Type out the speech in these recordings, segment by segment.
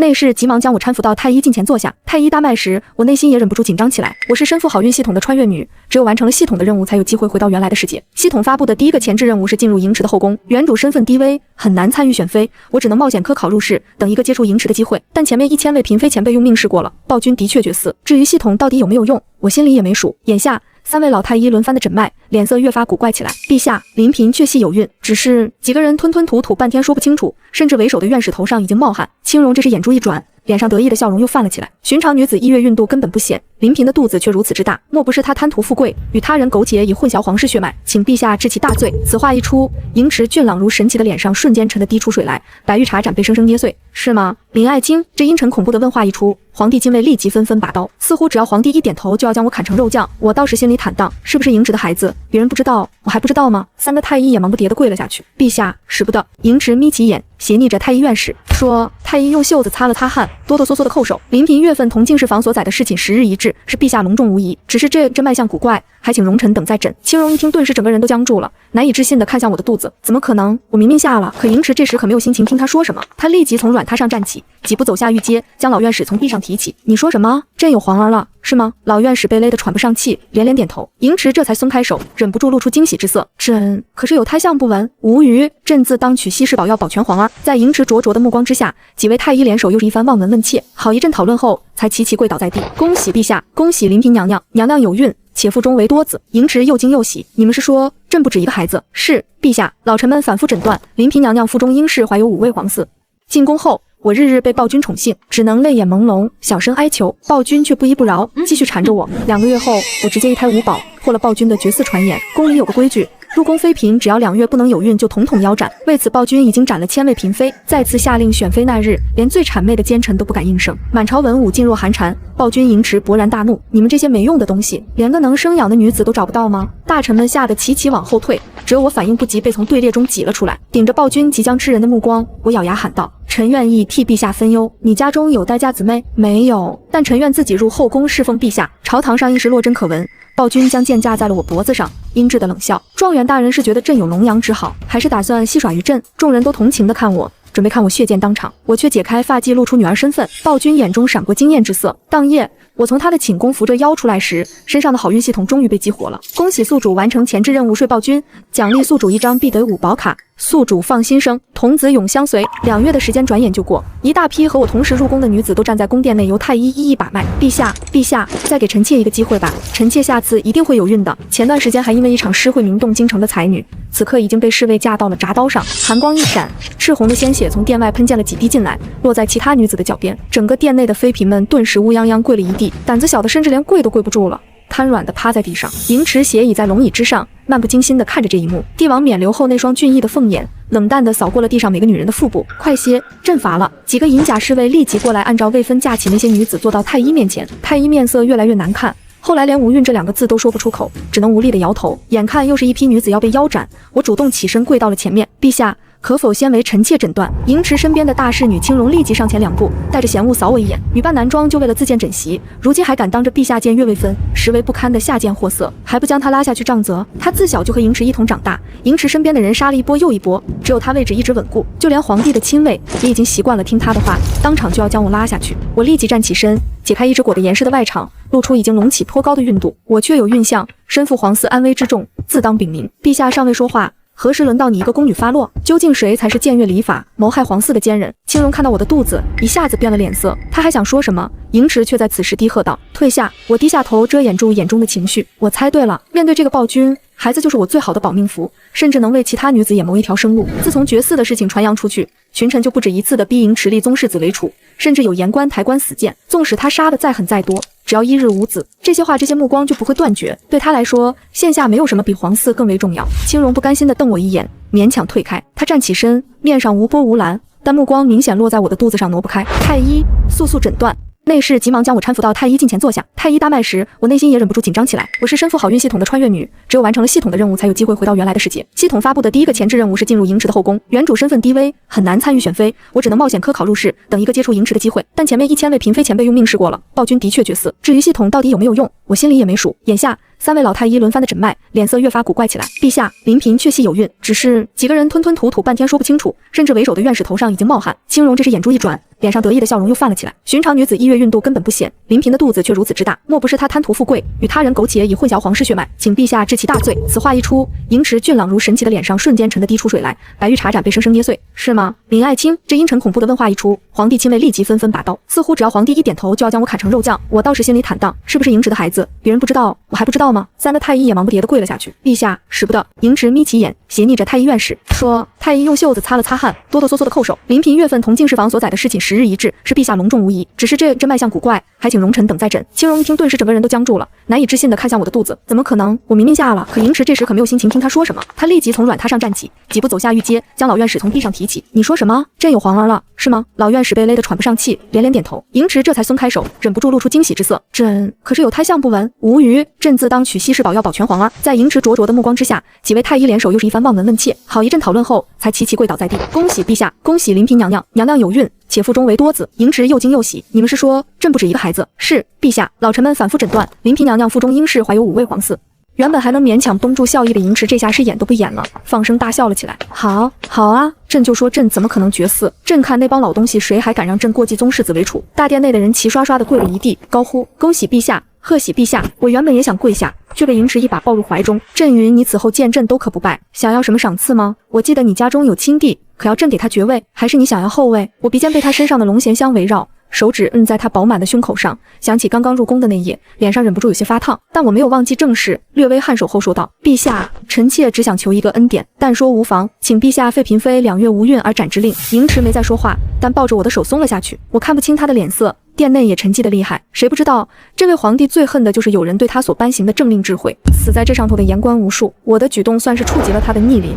内侍急忙将我搀扶到太医近前坐下。太医大脉时，我内心也忍不住紧张起来。我是身负好运系统的穿越女，只有完成了系统的任务，才有机会回到原来的世界。系统发布的第一个前置任务是进入莹池的后宫，原主身份低微，很难参与选妃，我只能冒险科考入室，等一个接触莹池的机会。但前面1000位嫔妃前辈用命试过了，暴君的确绝嗣。至于系统到底有没有用，我心里也没数。眼下3位老太医轮番的诊脉，脸色越发古怪起来。陛下，临嫔确系有孕，只是几个人吞吞吐吐半天说不清楚，甚至为首的院士头上已经冒汗。青荣这时眼珠一转，脸上得意的笑容又泛了起来。寻常女子1月孕肚根本不显，临嫔的肚子却如此之大，莫不是她贪图富贵，与他人苟且，以混淆皇室血脉，请陛下治其大罪。此话一出，莹池俊朗如神奇的脸上瞬间沉得滴出水来，白玉茶盏被生生捏碎。是吗，林爱卿？这阴沉恐怖的问话一出，皇帝禁卫立即纷纷把刀，似乎只要皇帝一点头就要将我砍成肉酱。我倒是心里坦荡，是不是莹池的孩子？别人不知道，我还不知道吗？3个太医也忙不迭地跪了下去。陛下，使不得！莹池眯起眼，斜睨着太医院士说。太医用袖子擦了擦汗，哆哆嗦嗦的叩首。临嫔月份同进士房所载的侍寝时日一致，是陛下隆重无疑。只是这脉象古怪，还请容臣等再诊。青荣一听，顿时整个人都僵住了，难以置信地看向我的肚子。怎么可能？我明明下了。可莹池这时可没有心情听他说什么，他立即从软榻上站起，几步走下御阶，将老院使从地上提起。你说什么？朕有皇儿了，是吗？老院使被勒得喘不上气，连连点头。莹池这才松开手，忍不住露出惊喜之色。朕可是有胎相不闻？无虞，朕自当取稀世宝药保全皇儿。在莹池灼灼的目光之下，几位太医联手又是一番望闻问切，好一阵讨论后，才齐齐跪倒在地。恭喜陛下，恭喜临嫔娘娘，娘娘有孕，且腹中为多子。莹池又惊又喜，你们是说朕不止一个孩子？是，陛下，老臣们反复诊断，临嫔娘娘腹中应是怀有5位皇嗣。进宫后，我日日被暴君宠幸，只能泪眼朦胧，小声哀求，暴君却不依不饶，继续缠着我。2个月后，我直接一胎无保，破了暴君的绝嗣传言。宫里有个规矩，入宫妃嫔只要2月不能有孕，就统统腰斩。为此，暴君已经斩了1000位嫔妃，再次下令选妃那日，连最谄媚的奸臣都不敢应声，满朝文武噤若寒蝉。暴君莹池勃然大怒：你们这些没用的东西，连个能生养的女子都找不到吗？大臣们吓得齐齐往后退，只有我反应不及，被从队列中挤了出来。顶着暴君即将吃人的目光，我咬牙喊道：臣愿意替陛下分忧。你家中有待嫁姊妹？没有，但臣愿自己入后宫侍奉陛下。朝堂上一时落针可闻。暴君将剑架在了我脖子上，阴鸷的冷笑：状元大人是觉得朕有龙阳之好，还是打算戏耍于朕？众人都同情地看我，准备看我血溅当场，我却解开发髻，露出女儿身份。暴君眼中闪过惊艳之色。当夜，我从他的寝宫扶着腰出来时，身上的好运系统终于被激活了。恭喜宿主完成前置任务，睡暴君，奖励宿主1张必得5宝卡。宿主放心生，童子永相随。2月的时间转眼就过，一大批和我同时入宫的女子都站在宫殿内，由太医一一把脉。陛下，陛下，再给臣妾一个机会吧，臣妾下次一定会有孕的。前段时间还因为一场诗会名动京城的才女，此刻已经被侍卫架到了铡刀上。寒光一闪，赤红的鲜血从殿外喷溅了几滴进来，落在其他女子的脚边。整个殿内的妃嫔们顿时乌泱泱跪了一地，胆子小的甚至连跪都跪不住了，瘫软地趴在地上。莹池斜倚在龙椅之上，漫不经心地看着这一幕。帝王免流后那双俊逸的凤眼冷淡地扫过了地上每个女人的腹部。快些，朕乏了。几个银甲侍卫立即过来，按照位分架起那些女子，坐到太医面前。太医面色越来越难看，后来连无孕这2个字都说不出口，只能无力地摇头。眼看又是一批女子要被腰斩，我主动起身跪到了前面。陛下，可否先为臣妾诊断？莹池身边的大侍女青荣立即上前2步，带着嫌恶扫我一眼。女扮男装就为了自荐枕席，如今还敢当着陛下见越位分，实为不堪的下贱货色，还不将她拉下去杖责？她自小就和莹池一同长大，莹池身边的人杀了一波又一波，只有她位置一直稳固，就连皇帝的亲卫也已经习惯了听她的话，当场就要将我拉下去。我立即站起身，解开一直裹得严实的外裳，露出已经隆起颇高的孕肚。我确有孕相，身负皇嗣安危之重，自当禀明。陛下尚未说话，何时轮到你一个宫女发落？究竟谁才是僭越礼法、谋害皇嗣的奸人？青荣看到我的肚子，一下子变了脸色。他还想说什么，莹池却在此时低喝道：退下！我低下头，遮掩住眼中的情绪。我猜对了，面对这个暴君，孩子就是我最好的保命符，甚至能为其他女子也谋一条生路。自从绝嗣的事情传扬出去，群臣就不止一次的逼莹池立宗室子为储，甚至有言官抬棺死谏。纵使他杀的再狠再多，只要1日无子，这些话这些目光就不会断绝。对他来说，现下没有什么比皇嗣更为重要。青荣不甘心地瞪我一眼，勉强退开。他站起身，面上无波无澜，但目光明显落在我的肚子上，挪不开。太医，速诊断。内侍急忙将我搀扶到太医近前坐下。太医大脉时，我内心也忍不住紧张起来。我是身负好运系统的穿越女，只有完成了系统的任务，才有机会回到原来的世界。系统发布的第一个前置任务是进入莹池的后宫，原主身份低微，很难参与选妃，我只能冒险科考入室，等一个接触莹池的机会。但前面1000位嫔妃前辈用命试过了，暴君的确绝嗣。至于系统到底有没有用，我心里也没数。眼下3位老太医轮番的诊脉，脸色越发古怪起来。陛下，临嫔确系有孕，只是几个人吞吞吐吐半天说不清楚，甚至为首的院士头上已经冒汗。青荣这时眼珠一转，脸上得意的笑容又泛了起来。寻常女子1月孕肚根本不显，林嫔的肚子却如此之大，莫不是她贪图富贵，与他人苟且以混淆皇室血脉，请陛下治其大罪。此话一出，莹池俊朗如神奇的脸上瞬间沉得滴出水来，白玉茶盏被生生捏碎。是吗，林爱卿？这阴沉恐怖的问话一出，皇帝亲卫立即纷纷把刀，似乎只要皇帝一点头，就要将我砍成肉酱。我倒是心里坦荡，是不是莹池的孩子？别人不知道，我还不知道吗？3个太医也忙不迭地跪了下去。陛下，使不得！莹池眯起眼，斜睨着太医院士说。太医用袖子擦了擦汗，哆哆嗦嗦的叩首。临嫔月份同进士房所载的侍寝时日一致，是陛下隆重无疑。只是这脉象古怪，还请容臣等再诊。青荣一听，顿时整个人都僵住了，难以置信地看向我的肚子。怎么可能？我明明下了。可莹池这时可没有心情听他说什么，他立即从软榻上站起，几步走下御阶，将老院使从地上提起。你说什么？朕有皇儿了，是吗？老院使被勒得喘不上气，连连点头。莹池这才松开手，忍不住露出惊喜之色。朕可是有胎相不闻？无虞，朕自当取西施宝药保全皇儿。在莹池灼灼的目光之下，几位太医联手又是一番望闻问切，好一阵讨论后，才齐齐跪倒在地。恭喜陛下，恭喜临嫔娘娘，娘娘有孕，且腹中为多子。莹池又惊又喜，你们是说朕不止一个孩子？是，陛下。老臣们反复诊断，临嫔娘娘腹中应是怀有5位皇嗣。原本还能勉强绷住笑意的莹池，这下是演都不演了，放声大笑了起来。好，好啊，朕就说朕怎么可能绝嗣？朕看那帮老东西谁还敢让朕过继宗室子为储？大殿内的人齐刷刷的跪了一地，高呼恭喜陛下，贺喜陛下！我原本也想跪下，却被莹池一把抱入怀中。朕云你此后见朕都可不拜，想要什么赏赐吗？我记得你家中有亲弟，可要朕给他爵位，还是你想要后位？我鼻尖被他身上的龙涎香围绕，手指摁在他饱满的胸口上，想起刚刚入宫的那夜，脸上忍不住有些发烫，但我没有忘记正事，略微颔首后说道：陛下，臣妾只想求一个恩典，但说无妨，请陛下废嫔妃2月无孕而斩之令。莹池没再说话，但抱着我的手松了下去，我看不清他的脸色。殿内也沉寂的厉害，谁不知道这位皇帝最恨的就是有人对他所颁行的政令智慧，死在这上头的言官无数，我的举动算是触及了他的逆鳞。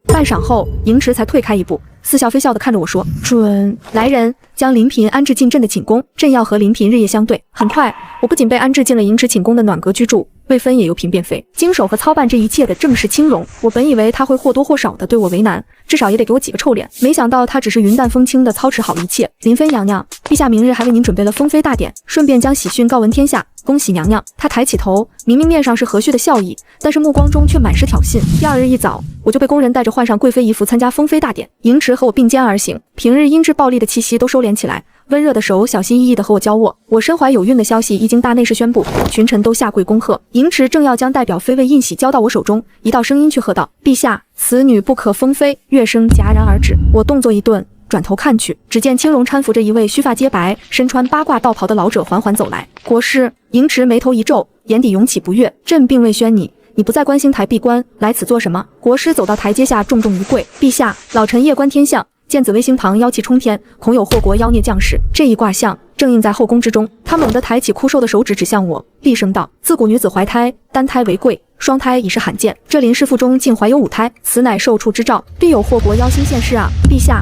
半晌后，莹池才退开一步，似笑非笑地看着我说：准来人，将临嫔安置进朕的寝宫，朕要和临嫔日夜相对。很快，我不仅被安置进了莹池寝宫的暖阁居住，位分也由嫔变妃。经手和操办这一切的正是青荣。我本以为他会或多或少的对我为难，至少也得给我几个臭脸，没想到他只是云淡风轻的操持好一切。林妃娘娘，陛下明日还为您准备了封妃大典，顺便将喜讯告闻天下。恭喜娘娘！她抬起头，明明面上是和煦的笑意，但是目光中却满是挑衅。第2日一早，我就被宫人带着换上贵妃仪服参加封妃大典。莹池和我并肩而行，平日阴质暴力的气息都收敛起来，温热的手小心翼翼地和我交握。我身怀有孕的消息一经大内侍宣布，群臣都下跪恭贺。莹池正要将代表妃位印玺交到我手中，一道声音却喝道：陛下，此女不可封妃。乐声戛然而止，我动作一顿，转头看去，只见青荣搀扶着一位须发皆白、身穿八卦道袍的老者缓缓走来。国师，莹池眉头一皱，眼底涌起不悦。朕并未宣你，你不在关心台闭关，来此做什么？国师走到台阶下，重重一跪：陛下，老臣夜观天象，见紫微星堂妖气冲天，恐有祸国妖孽降世。这一卦象正应在后宫之中。他猛地抬起枯瘦的手指指向我，厉声道：自古女子怀胎，单胎为贵，双胎已是罕见。这林氏腹中竟怀有5胎，此乃受处之兆，必有祸国妖星现世啊！陛下。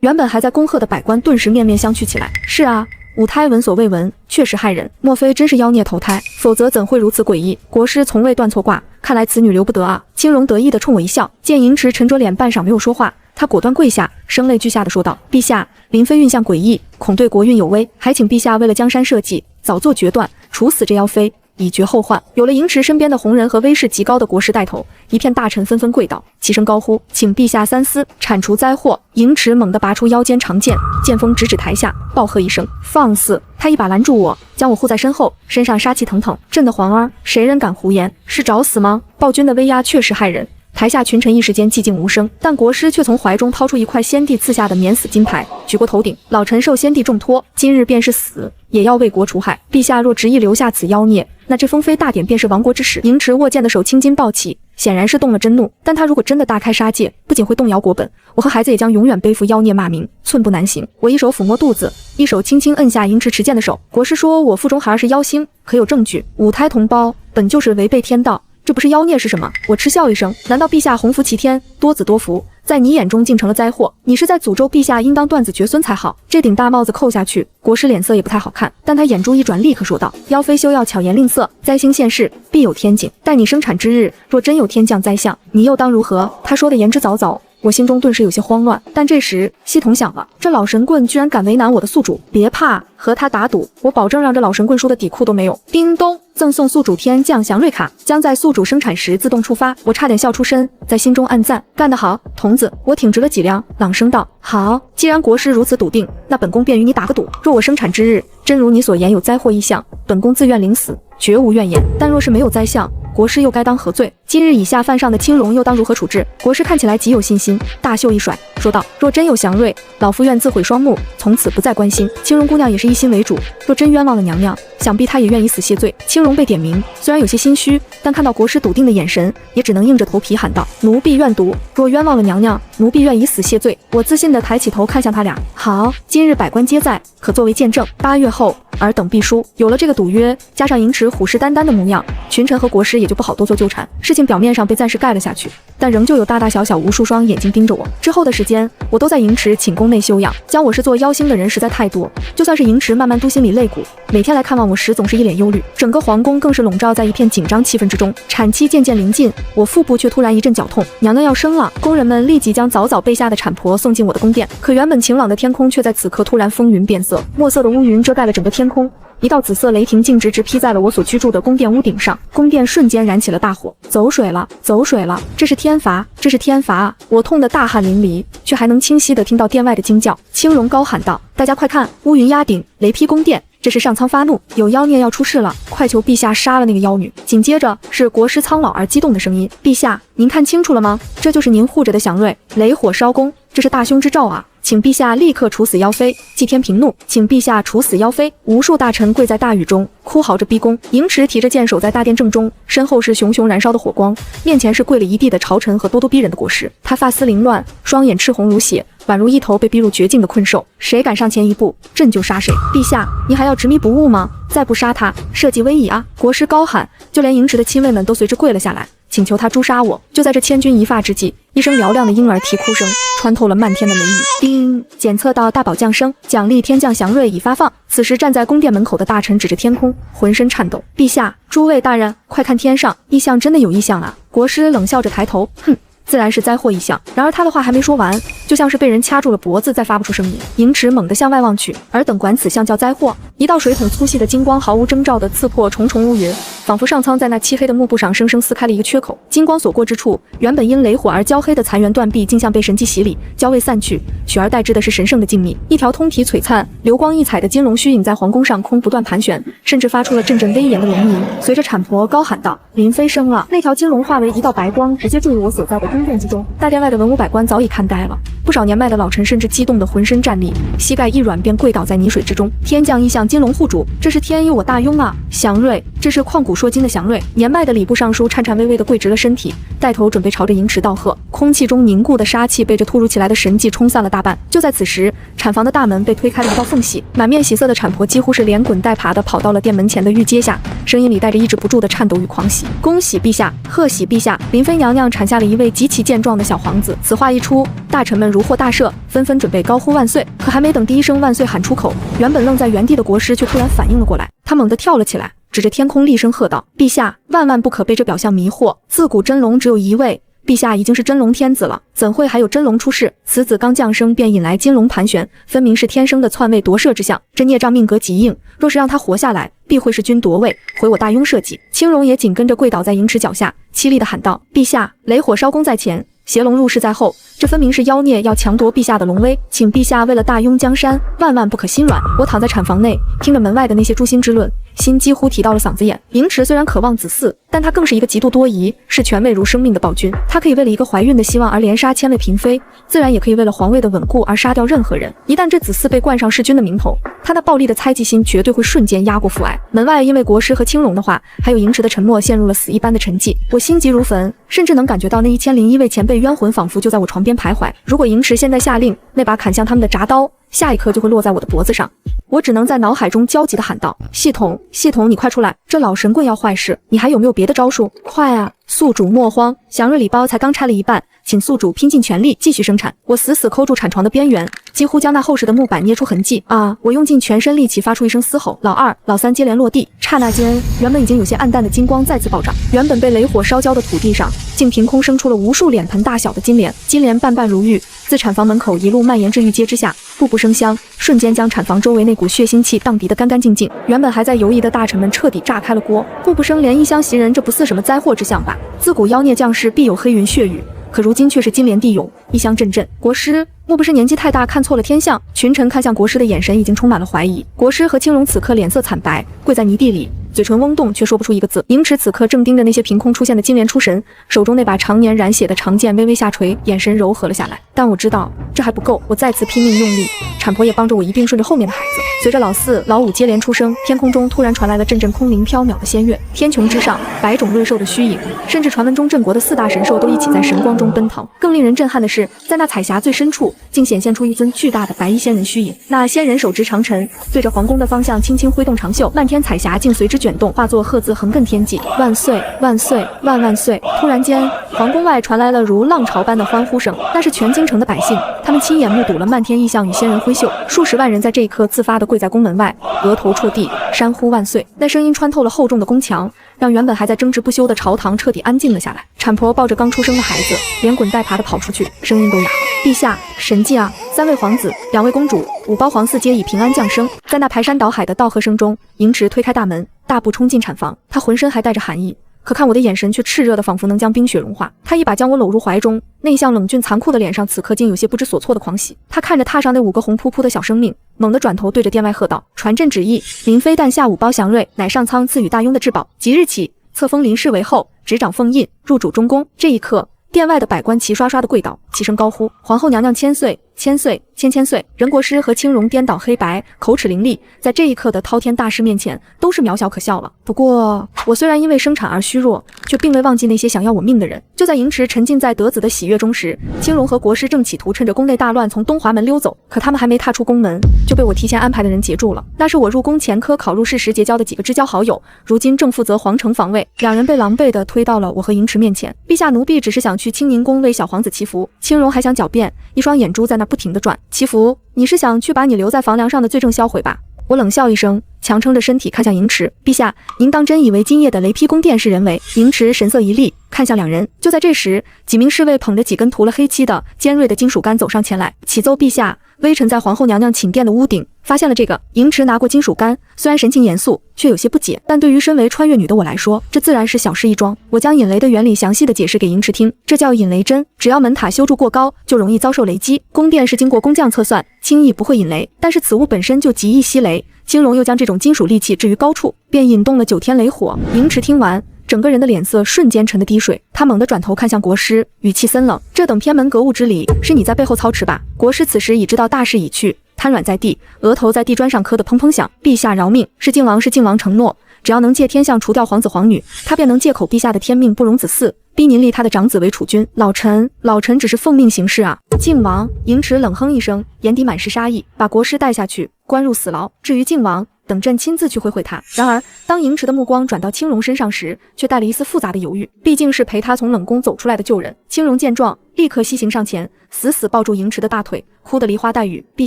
原本还在恭贺的百官顿时面面相觑起来。是啊，5胎闻所未闻，确实骇人。莫非真是妖孽投胎？否则怎会如此诡异？国师从未断错卦，看来此女留不得啊！青荣得意地冲我一笑，见莹池沉着脸半晌没有说话，他果断跪下，声泪俱下地说道：陛下，林妃孕象诡异，恐对国运有危，还请陛下为了江山社稷，早做决断，处死这妖妃，以绝后患。有了莹池身边的红人和威势极高的国师带头，一片大臣纷纷跪倒，齐声高呼：请陛下三思，铲除灾祸。莹池猛地拔出腰间长剑，剑锋直指台下，暴喝一声：放肆！他一把拦住我，将我护在身后，身上杀气腾腾。朕的皇儿，谁人敢胡言？是找死吗？暴君的威压确实骇人。台下群臣一时间寂静无声，但国师却从怀中掏出一块先帝赐下的免死金牌，举过头顶：老臣受先帝重托，今日便是死，也要为国除害。陛下若执意留下此妖孽，那这封妃大典便是亡国之始。莹池握剑的手青筋暴起，显然是动了真怒。但他如果真的大开杀戒，不仅会动摇国本，我和孩子也将永远背负妖孽骂名，寸步难行。我一手抚摸肚子，一手轻轻摁下莹池持剑的手。国师说我腹中孩儿是妖星，可有证据？5胎同胞本就是违背天道，这不是妖孽是什么？我嗤笑一声，难道陛下鸿福齐天，多子多福，在你眼中竟成了灾祸？你是在诅咒陛下应当断子绝孙才好。这顶大帽子扣下去，国师脸色也不太好看，但他眼珠一转，立刻说道：妖妃休要巧言令色，灾星现世，必有天景。待你生产之日，若真有天降灾象，你又当如何？他说的言之凿凿，我心中顿时有些慌乱。但这时系统响了，这老神棍居然敢为难我的宿主，别怕，和他打赌，我保证让这老神棍输的底裤都没有。叮咚，赠送宿主天降祥瑞卡，将在宿主生产时自动触发。我差点笑出声，在心中暗赞，干得好，童子！我挺直了脊梁，朗声道：好，既然国师如此笃定，那本宫便与你打个赌。若我生产之日真如你所言有灾祸异象，本宫自愿领死，绝无怨言。但若是没有灾象，国师又该当何罪？今日以下犯上的青龙又当如何处置？国师看起来极有信心，大袖一甩，说道：若真有祥瑞，老夫愿自毁双目，从此不再关心。青蓉姑娘也是一心为主，若真冤枉了娘娘，想必她也愿以死谢罪。青蓉被点名，虽然有些心虚，但看到国师笃定的眼神，也只能硬着头皮喊道：奴婢愿赌，若冤枉了娘娘，奴婢愿以死谢罪。我自信地抬起头看向他俩，好，今日百官皆在，可作为见证。8月后，尔等必输。有了这个赌约，加上银池虎视眈眈的模样，群臣和国师也就不好多做纠缠。事情表面上被暂时盖了下去，但仍旧有大大小小无数双眼睛盯着我。之后的时间，我都在银池寝宫内休养。将我视作妖星的人实在太多，就算是银池慢慢嘟心里肋骨，每天来看望我时总是一脸忧虑。整个皇宫更是笼罩在一片紧张气氛之中。产期渐渐临近，我腹部却突然一阵绞痛，娘娘要生了。宫人们立即将早早备下的产婆送进我的宫殿，可原本晴朗的天空却在此刻突然风云变色，墨色的乌云遮盖了整个天空。一道紫色雷霆径直劈在了我所居住的宫殿屋顶上，宫殿瞬间燃起了大火。走水了，走水了！这是天罚，这是天罚啊！我痛得大汗淋漓，却还能清晰地听到殿外的惊叫。青蓉高喊道：大家快看，乌云压顶，雷劈宫殿！这是上苍发怒，有妖孽要出事了，快求陛下杀了那个妖女。紧接着是国师苍老而激动的声音：陛下，您看清楚了吗？这就是您护着的祥瑞，雷火烧宫，这是大凶之兆啊！请陛下立刻处死妖妃，祭天平怒，请陛下处死妖妃。无数大臣跪在大雨中，哭嚎着逼宫。银池提着剑守在大殿正中，身后是熊熊燃烧的火光，面前是跪了一地的朝臣和咄咄逼人的国师。他发丝凌乱，双眼赤红如血，宛如一头被逼入绝境的困兽。谁敢上前一步，朕就杀谁。陛下，您还要执迷不悟吗？再不杀他，社稷危矣啊！国师高喊，就连银池的亲卫们都随之跪了下来，请求他诛杀我。就在这千钧一发之际，一声嘹亮的婴儿啼哭声穿透了漫天的雷雨。叮！检测到大宝降生，奖励天降祥瑞已发放。此时站在宫殿门口的大臣指着天空，浑身颤抖。陛下，诸位大人，快看天上，异象真的有异象啊！国师冷笑着抬头，哼。自然是灾祸异象。然而他的话还没说完，就像是被人掐住了脖子，再发不出声音。银池猛地向外望去，尔等管此象叫灾祸？一道水桶粗细的金光毫无征兆地刺破重重乌云，仿佛上苍在那漆黑的幕布上生生撕开了一个缺口。金光所过之处，原本因雷火而焦黑的残垣断壁，竟像被神迹洗礼，焦味散去，取而代之的是神圣的静谧。一条通体璀璨、流光溢彩的金龙虚影在皇宫上空不断盘旋，甚至发出了阵阵威严的龙吟。随着产婆高喊道：林妃生了！那条金龙化为一道白光，直接坠入我所在的宫殿之中。大殿外的文武百官早已看呆了，不少年迈的老臣甚至激动得浑身战栗，膝盖一软便跪倒在泥水之中。天降异象，金龙护主，这是天佑我大雍啊！祥瑞，这是旷古烁今的祥瑞。年迈的礼部尚书颤颤巍巍地跪直了身体，带头准备朝着银池道贺。空气中凝固的杀气被这突如其来的神迹冲散了大半。就在此时，产房的大门被推开了一道缝隙，满面喜色的产婆几乎是连滚带爬地跑到了殿门前的御阶下，声音里带着抑制不住的颤抖与狂喜。恭喜陛下，贺喜陛下！林妃娘娘产下了一位极其健壮的小皇子。此话一出，大臣们如获大赦，纷纷准备高呼万岁。可还没等第一声万岁喊出口，原本愣在原地的国师却突然反应了过来，他猛地跳了起来，指着天空厉声喝道：陛下，万万不可被这表象迷惑，自古真龙只有一位，陛下已经是真龙天子了，怎会还有真龙出世？此子刚降生便引来金龙盘旋，分明是天生的篡位夺舍之象。这孽障命格极硬，若是让他活下来，必会弑君夺位，毁我大雍社稷。青蓉也紧跟着跪倒在银池脚下，凄厉地喊道：陛下，雷火烧宫在前，邪龙入室在后，这分明是妖孽要强夺陛下的龙威，请陛下为了大雍江山，万万不可心软。我躺在产房内，听着门外的那些诛心之论，心几乎提到了嗓子眼。银池虽然渴望子嗣，但他更是一个极度多疑、视权位如生命的暴君。他可以为了一个怀孕的希望而连杀千位嫔妃，自然也可以为了皇位的稳固而杀掉任何人。一旦这子嗣被冠上弑君的名头，他那暴戾的猜忌心绝对会瞬间压过父爱。门外因为国师和青龙的话，还有银池的沉默，陷入了死一般的沉寂。我心急如焚，甚至能感觉到那1001位前辈冤魂仿佛就在我床边徘徊。如果银池现在下令，那把砍向他们的铡刀下一刻就会落在我的脖子上。我只能在脑海中焦急地喊道：系统，系统，你快出来！这老神棍要坏事，你还有没有别的招数？快啊！宿主莫慌，祥瑞礼包才刚拆了一半，请宿主拼尽全力继续生产。我死死抠住产床的边缘，几乎将那厚实的木板捏出痕迹。啊！我用尽全身力气发出一声嘶吼，老二、老三接连落地。刹那间，原本已经有些暗淡的金光再次暴涨，原本被雷火烧焦的土地上，竟凭空生出了无数脸盆大小的金莲，金莲瓣瓣如玉，自产房门口一路蔓延至御阶之下，步步生香，瞬间将产房周围那股血腥气荡涤得干干净净。原本还在犹疑的大臣们彻底炸开了锅，步步生莲异香袭人，这不似什么灾祸之象吧？自古妖孽降世必有黑云血雨，可如今却是金莲地涌，异香阵阵。国师，莫不是年纪太大看错了天象？群臣看向国师的眼神已经充满了怀疑。国师和青荣此刻脸色惨白，跪在泥地里，嘴唇嗡动，却说不出一个字。盈池此刻正盯着那些凭空出现的金莲出神，手中那把常年染血的长剑微微下垂，眼神柔和了下来。但我知道这还不够，我再次拼命用力，产婆也帮着我一并顺着后面的孩子。随着老四、老五接连出生，天空中突然传来了阵阵空灵缥缈的仙乐，天穹之上，百种瑞兽的虚影，甚至传闻中镇国的4大神兽都一起在神光中奔腾。更令人震撼的是，在那彩霞最深处，竟显现出一尊巨大的白衣仙人虚影。那仙人手执长尘，对着皇宫的方向轻轻挥动长袖，漫天彩霞竟随之卷动，化作鹤字横亘天际，万岁万岁万万岁！突然间，皇宫外传来了如浪潮般的欢呼声，那是全京城的百姓，他们亲眼目睹了漫天异象与仙人挥袖，数十万人在这一刻自发地跪在宫门外，额头戳地，山呼万岁。那声音穿透了厚重的宫墙，让原本还在争执不休的朝堂彻底安静了下来。产婆抱着刚出生的孩子，连滚带爬地跑出去，声音都哑了。陛下，神迹啊！3位皇子，2位公主，5包皇嗣皆已平安降生。在那排山倒海的道贺声中，盈池推开大门，大步冲进产房。他浑身还带着寒意，可看我的眼神却炽热的仿佛能将冰雪融化。他一把将我搂入怀中，内向冷峻残酷的脸上此刻竟有些不知所措的狂喜。他看着榻上那5个红扑扑的小生命，猛地转头对着殿外喝道：“传朕旨意，林妃诞下5包祥瑞，乃上苍赐予大雍的至宝。即日起，册封林氏为后，执掌封印，入主中宫。”这一刻，殿外的百官齐刷刷的跪倒，齐声高呼：“皇后娘娘千岁！千岁！千岁！”任国师和青荣颠倒黑白，口齿伶俐，在这一刻的滔天大事面前，都是渺小可笑了。不过，我虽然因为生产而虚弱，却并未忘记那些想要我命的人。就在盈池沉浸在得子的喜悦中时，青荣和国师正企图趁着宫内大乱从东华门溜走，可他们还没踏出宫门，就被我提前安排的人截住了。那是我入宫前科考入试时结交的几个知交好友，如今正负责皇城防卫。2人被狼狈地推到了我和盈池面前。陛下，奴婢只是想去清宁宫为小皇子祈福。青荣还想狡辩，一双眼珠在那不停地转。祈福？你是想去把你留在房梁上的罪证销毁吧？我冷笑一声，强撑着身体看向盈池。陛下，您当真以为今夜的雷劈宫殿是人为？盈池神色一厉，看向2人。就在这时，几名侍卫捧着几根涂了黑漆的尖锐的金属杆走上前来，启奏陛下，微臣在皇后娘娘寝殿的屋顶发现了这个。盈池拿过金属杆，虽然神情严肃，却有些不解。但对于身为穿越女的我来说，这自然是小事一桩。我将引雷的原理详细的解释给盈池听，这叫引雷针。只要门塔修筑过高，就容易遭受雷击。宫殿是经过工匠测算，轻易不会引雷，但是此物本身就极易吸雷。青荣又将这种金属利器置于高处，便引动了9天雷火。盈池听完，整个人的脸色瞬间沉得滴水。他猛地转头看向国师，语气森冷：“这等偏门格物之礼，是你在背后操持吧？”国师此时已知道大势已去，瘫软在地，额头在地砖上磕得砰砰响。陛下饶命！是靖王承诺，只要能借天象除掉皇子皇女，他便能借口陛下的天命不容子嗣，逼您立他的长子为储君。老臣只是奉命行事啊！靖王！盈池冷哼一声，眼底满是杀意，把国师带下去，关入死牢。至于靖王，等朕亲自去会会他。然而，当盈池的目光转到青荣身上时，却带了一丝复杂的犹豫。毕竟是陪他从冷宫走出来的旧人。青荣见状，立刻西行上前，死死抱住盈池的大腿，哭得梨花带雨。陛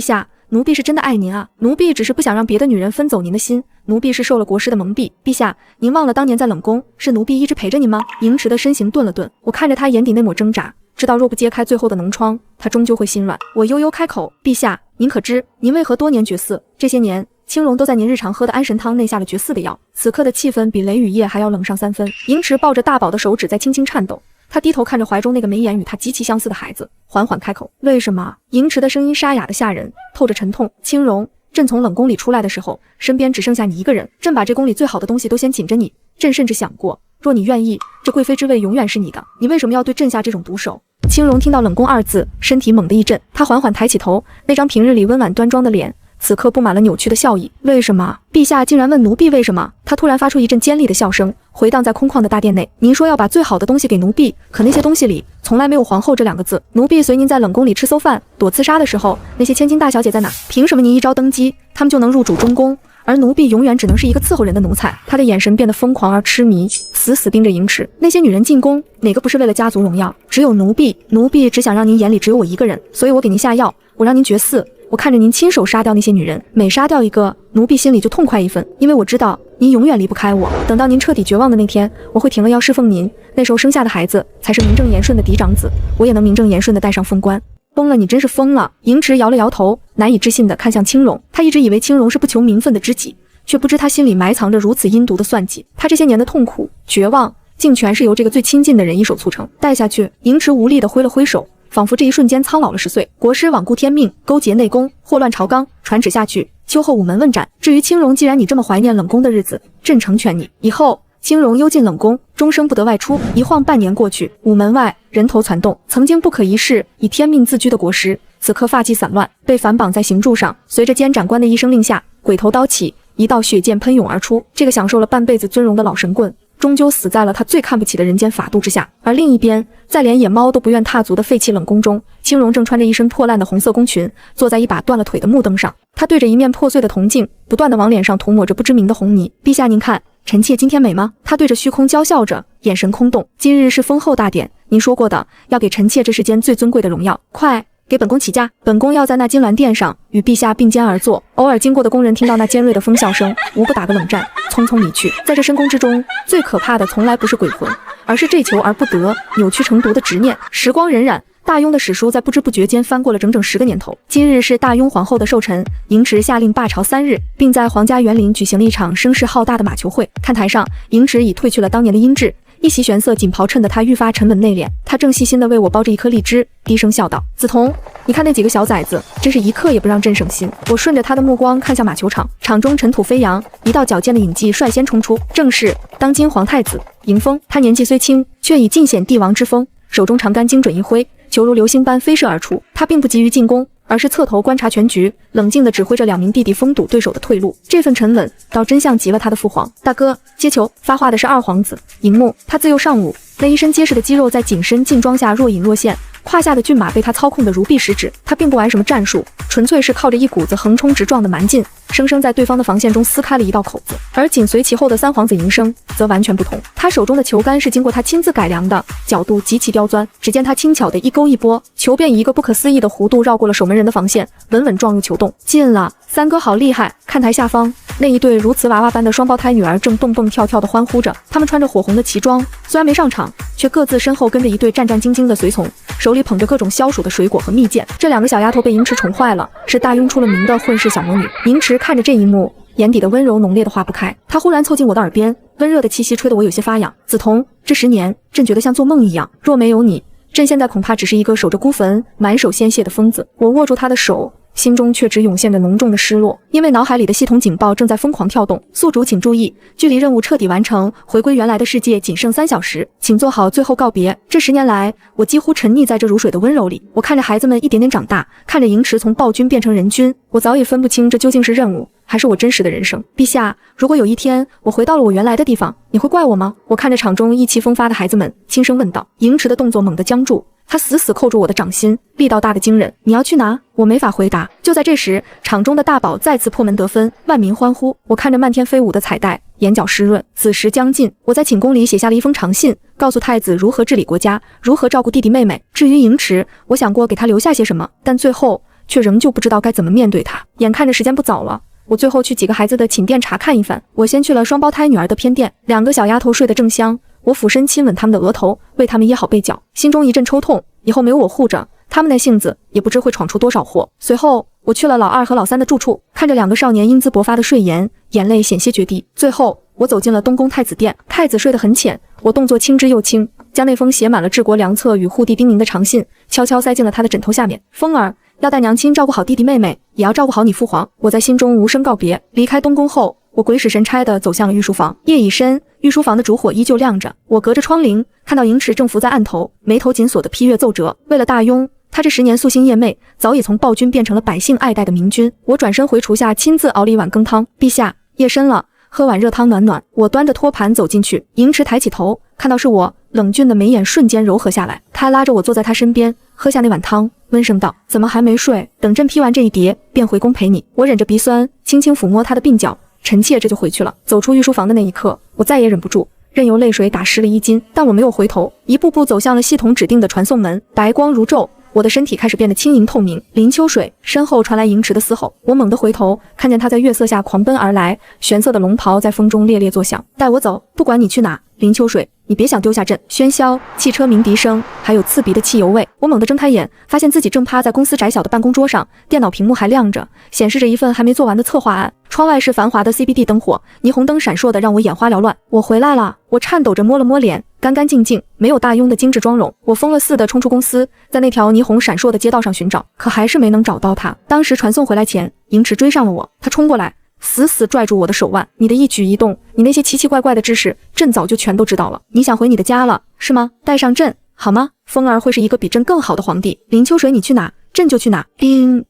下，奴婢是真的爱您啊！奴婢只是不想让别的女人分走您的心。奴婢是受了国师的蒙蔽。陛下，您忘了当年在冷宫，是奴婢一直陪着您吗？盈池的身形顿了顿，我看着他眼底那抹挣扎，知道若不揭开最后的脓疮，他终究会心软。我悠悠开口：“陛下，您可知您为何多年绝嗣？这些年，青荣都在您日常喝的安神汤内下了绝嗣的药。”此刻的气氛比雷雨夜还要冷上3分。盈池抱着大宝的手指在轻轻颤抖，他低头看着怀中那个眉眼与他极其相似的孩子，缓缓开口：“为什么？”盈池的声音沙哑的吓人，透着沉痛。青荣，朕从冷宫里出来的时候，身边只剩下你一个人，朕把这宫里最好的东西都先紧着你。朕甚至想过，若你愿意，这贵妃之位永远是你的。你为什么要对朕下这种毒手？青荣听到冷宫2字，身体猛地一震，他缓缓抬起头，那张平日里温婉端庄的脸，此刻布满了扭曲的笑意。为什么？陛下竟然问奴婢为什么？他突然发出一阵尖利的笑声，回荡在空旷的大殿内。您说要把最好的东西给奴婢，可那些东西里从来没有皇后这2个字。奴婢随您在冷宫里吃馊饭，躲刺杀的时候，那些千金大小姐在哪？凭什么您一朝登基，他们就能入主中宫，而奴婢永远只能是一个伺候人的奴才。他的眼神变得疯狂而痴迷，死死盯着银池。那些女人进宫，哪个不是为了家族荣耀？只有奴婢，奴婢只想让您眼里只有我一个人，所以我给您下药，我让您绝嗣。我看着您亲手杀掉那些女人，每杀掉一个，奴婢心里就痛快一分，因为我知道您永远离不开我。等到您彻底绝望的那天，我会停了药侍奉您，那时候生下的孩子才是名正言顺的嫡长子，我也能名正言顺的戴上凤冠。疯了，你真是疯了！银池摇了摇头，难以置信地看向青荣。他一直以为青荣是不求名分的知己，却不知他心里埋藏着如此阴毒的算计。他这些年的痛苦、绝望，竟全是由这个最亲近的人一手促成。带下去，银池无力地挥了挥手，仿佛这一瞬间苍老了10岁。国师罔顾天命，勾结内宫，祸乱朝纲，传旨下去，秋后午门问斩。至于青荣，既然你这么怀念冷宫的日子，朕成全你。以后青荣幽禁冷宫，终生不得外出。一晃半年过去，午门外人头攒动，曾经不可一世，以天命自居的国师，此刻发髻散乱，被反绑在刑柱上。随着监斩官的一声令下，鬼头刀起，一道血溅喷涌而出。这个享受了半辈子尊荣的老神棍，终究死在了他最看不起的人间法度之下。而另一边，在连野猫都不愿踏足的废弃冷宫中，青荣正穿着一身破烂的红色宫裙，坐在一把断了腿的木凳上。他对着一面破碎的铜镜，不断地往脸上涂抹着不知名的红泥。陛下您看，臣妾今天美吗？他对着虚空娇笑着，眼神空洞。今日是封后大典，您说过的，要给臣妾这世间最尊贵的荣耀，快给本宫起驾！本宫要在那金銮殿上与陛下并肩而坐。偶尔经过的宫人听到那尖锐的风笑声，无不打个冷战，匆匆离去。在这深宫之中，最可怕的从来不是鬼魂，而是这求而不得、扭曲成毒的执念。时光荏苒，大雍的史书在不知不觉间翻过了整整10个年头。今日是大雍皇后的寿辰，银池下令罢朝3日，并在皇家园林举行了一场声势浩大的马球会。看台上，银池已褪去了当年的英质，一袭玄色锦袍衬得他愈发沉稳内敛。他正细心地为我包着一颗荔枝，低声笑道：“梓潼，你看那几个小崽子，真是一刻也不让朕省心。”我顺着他的目光看向马球场，场中尘土飞扬，一道矫健的影骑率先冲出，正是当今皇太子迎风。他年纪虽轻，却已尽显帝王之风，手中长杆精准一挥，球如流星般飞射而出。他并不急于进攻，而是侧头观察全局，冷静地指挥着2名弟弟封堵对手的退路。这份沉稳倒真像极了他的父皇。大哥，接球！发话的是二皇子银木。他自幼上武，那一身结实的肌肉在紧身劲装下若隐若现，胯下的骏马被他操控得如臂使指。他并不玩什么战术，纯粹是靠着一股子横冲直撞的蛮劲，生生在对方的防线中撕开了一道口子。而紧随其后的三皇子银生则完全不同，他手中的球杆是经过他亲自改良的，角度极其刁钻。只见他轻巧的一勾一拨，球便以一个不可思议的弧度绕过了守门人的防线，稳稳撞入球洞。进了！三哥好厉害！看台下方那一对如瓷娃娃般的双胞胎女儿正蹦蹦跳跳地欢呼着，她们穿着火红的旗装，虽然没上场，却各自身后跟着一对战战兢兢的随从，手里捧着各种消暑的水果和蜜饯。这2个小丫头被银池宠坏了，是大雍出了名的混世小魔女。银池看着这一幕，眼底的温柔浓烈的化不开。他忽然凑近我的耳边，温热的气息吹得我有些发痒。梓潼，这10年，朕觉得像做梦一样。若没有你，朕现在恐怕只是一个守着孤坟、满手鲜血的疯子。我握住他的手，心中却只涌现着浓重的失落，因为脑海里的系统警报正在疯狂跳动。宿主请注意，距离任务彻底完成，回归原来的世界仅剩3小时，请做好最后告别。这10年来，我几乎沉溺在这如水的温柔里。我看着孩子们一点点长大，看着银池从暴君变成人君，我早已分不清这究竟是任务还是我真实的人生。陛下，如果有一天我回到了我原来的地方，你会怪我吗？我看着场中意气风发的孩子们，轻声问道。银池的动作猛地僵住，他死死扣住我的掌心，力道大得惊人。你要去哪？我没法回答。就在这时，场中的大宝再次破门得分，万民欢呼。我看着漫天飞舞的彩带，眼角湿润。子时将近，我在寝宫里写下了一封长信，告诉太子如何治理国家，如何照顾弟弟妹妹。至于银池，我想过给他留下些什么，但最后却仍旧不知道该怎么面对他。眼看着时间不早了，我最后去几个孩子的寝殿查看一番。我先去了双胞胎女儿的偏殿，2个小丫头睡得正香，我俯身亲吻她们的额头，为她们掖好被角，心中一阵抽痛。以后没有我护着，他们那性子也不知会闯出多少祸。随后我去了老2和老3的住处，看着2个少年英姿勃发的睡颜，眼泪险些决堤。最后我走进了东宫太子殿，太子睡得很浅，我动作轻之又轻，将那封写满了治国良策与护帝叮咛的长信悄悄塞进了他的枕头下面。风儿，要带娘亲照顾好弟弟妹妹，也要照顾好你父皇。我在心中无声告别。离开东宫后，我鬼使神差地走向了御书房。夜已深，御书房的烛火依旧亮着，我隔着窗棂看到银池正伏在案头，眉头紧锁地批阅奏折。为了大雍，他这10年夙兴夜寐，早已从暴君变成了百姓爱戴的明君。我转身回厨下，亲自熬了一碗羹汤。陛下，夜深了，喝碗热汤暖暖。我端着托盘走进去，银池抬起头，看到是我，冷峻的眉眼瞬间柔和下来。他拉着我坐在他身边，喝下那碗汤，温声道：“怎么还没睡？等朕批完这一叠，便回宫陪你。”我忍着鼻酸，轻轻抚摸他的鬓角，臣妾这就回去了。走出御书房的那一刻，我再也忍不住，任由泪水打湿了衣襟，但我没有回头，一步步走向了系统指定的传送门。白光如昼，我的身体开始变得轻盈透明。林秋水身后传来盈池的嘶吼，我猛地回头，看见他在月色下狂奔而来，玄色的龙袍在风中猎猎作响。带我走，不管你去哪，林秋水，你别想丢下朕！喧嚣、汽车鸣笛声，还有刺鼻的汽油味。我猛地睁开眼，发现自己正趴在公司窄小的办公桌上，电脑屏幕还亮着，显示着一份还没做完的策划案。窗外是繁华的 CBD 灯火，霓虹灯闪烁的让我眼花缭乱。我回来了！我颤抖着摸了摸脸，干干净净，没有大庸的精致妆容。我疯了似的冲出公司，在那条霓虹闪烁的街道上寻找，可还是没能找到他。当时传送回来前，盈池追上了我，他冲过来，死死拽住我的手腕。你的一举一动，你那些奇奇怪怪的知识，朕早就全都知道了。你想回你的家了，是吗？带上朕好吗？风儿会是一个比朕更好的皇帝。林秋水，你去哪，朕就去哪。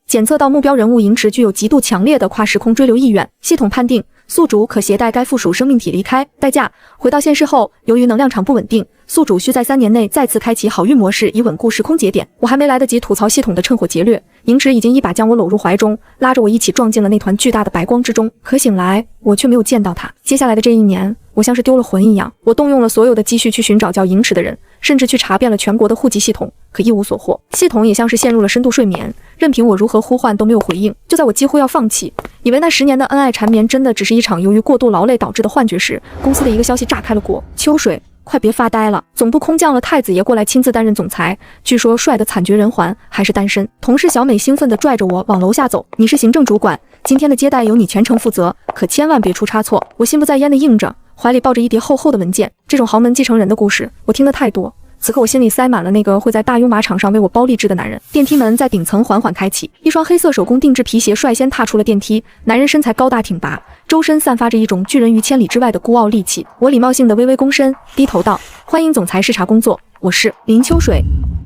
检测到目标人物盈池具有极度强烈的跨时空追流意愿，系统判定宿主可携带该附属生命体离开。代价：回到现实后，由于能量场不稳定，宿主需在3年内再次开启好运模式，以稳固时空节点。我还没来得及吐槽系统的趁火劫掠，盈池已经一把将我搂入怀中，拉着我一起撞进了那团巨大的白光之中。可醒来，我却没有见到他。接下来的这1年，我像是丢了魂一样，我动用了所有的积蓄去寻找叫盈池的人，甚至去查遍了全国的户籍系统，可一无所获。系统也像是陷入了深度睡眠，任凭我如何呼唤都没有回应。就在我几乎要放弃，以为那10年的恩爱缠绵真的只是一场由于过度劳累导致的幻觉时，公司的一个消息炸开了锅。秋水，快别发呆了！总部空降了太子爷过来亲自担任总裁，据说帅得惨绝人寰，还是单身。同事小美兴奋地拽着我往楼下走，你是行政主管，今天的接待由你全程负责，可千万别出差错。我心不在焉地应着，怀里抱着一叠厚厚的文件。这种豪门继承人的故事，我听得太多。此刻我心里塞满了那个会在大庸马场上为我包励志的男人。电梯门在顶层缓缓开启，一双黑色手工定制皮鞋率先踏出了电梯。男人身材高大挺拔，周身散发着一种拒人于千里之外的孤傲戾气。我礼貌性的微微躬身，低头道：欢迎总裁视察工作，我是林秋水。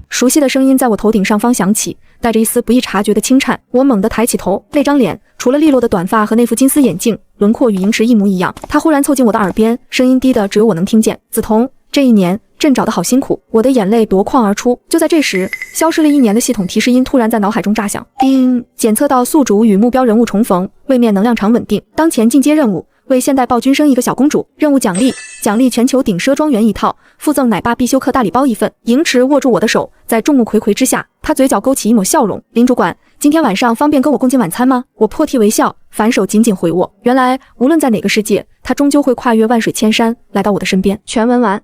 熟悉的声音在我头顶上方响起，带着一丝不易察觉的轻颤。我猛地抬起头，那张脸除了利落的短发和那副金丝眼镜，轮廓与盈池一模一样。他忽然凑近我的耳边，声音低的只有我能听见：梓潼，这1年朕找得好辛苦。我的眼泪夺眶而出。就在这时，消失了1年的系统提示音突然在脑海中炸响。检测到宿主与目标人物重逢，位面能量场稳定。当前进阶任务：为现代暴君生一个小公主。任务奖励：奖励全球顶奢庄园1套，附赠奶爸必修课大礼包1份。盈池握住我的手，在众目睽睽之下，他嘴角勾起一抹笑容。林主管，今天晚上方便跟我共进晚餐吗？我破涕为笑，反手紧紧回握。原来无论在哪个世界，他终究会跨越万水千山来到我的身边。全文完。